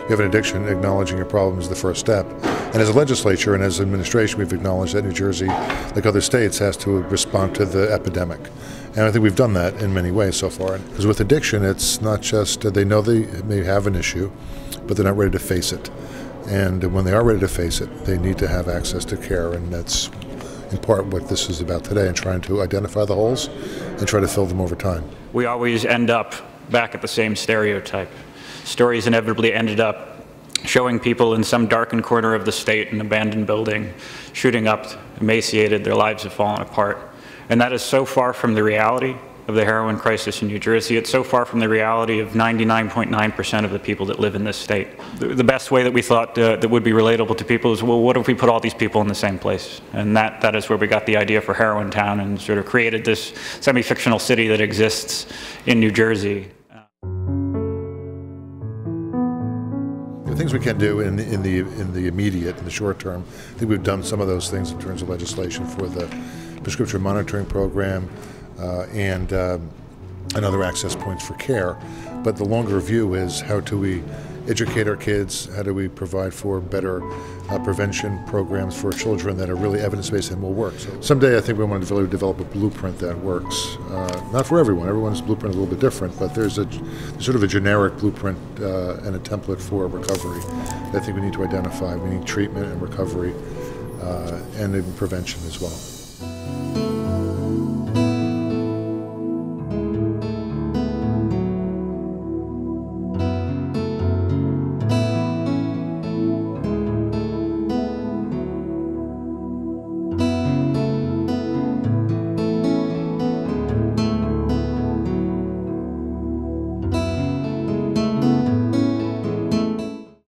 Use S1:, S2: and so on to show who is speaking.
S1: you have an addiction, acknowledging your problem is the first step. And as a legislature and as an administration, we've acknowledged that New Jersey, like other states, has to respond to the epidemic. And I think we've done that in many ways so far. Because with addiction, it's not just they know they may have an issue, but they're not ready to face it. And when they are ready to face it, they need to have access to care, and that's in part what this is about today, and trying to identify the holes and try to fill them over time.
S2: We always end up back at the same stereotype. Stories inevitably ended up showing people in some darkened corner of the state, an abandoned building, shooting up, emaciated, their lives have fallen apart. And that is so far from the reality of the heroin crisis in New Jersey. It's so far from the reality of 99.9% of the people that live in this state. The best way that we thought that would be relatable to people is, well, what if we put all these people in the same place? And that is where we got the idea for Heroin Town and sort of created this semi-fictional city that exists in New Jersey.
S1: The things we can do in the immediate, in the short term, I think we've done some of those things in terms of legislation for the prescription monitoring program, and other access points for care. But the longer view is, how do we educate our kids? How do we provide for better prevention programs for children that are really evidence-based and will work? So someday I think we want to really develop a blueprint that works. Not for everyone. Everyone's blueprint is a little bit different, but there's sort of a generic blueprint and a template for recovery that I think we need to identify. We need treatment and recovery and even prevention as well.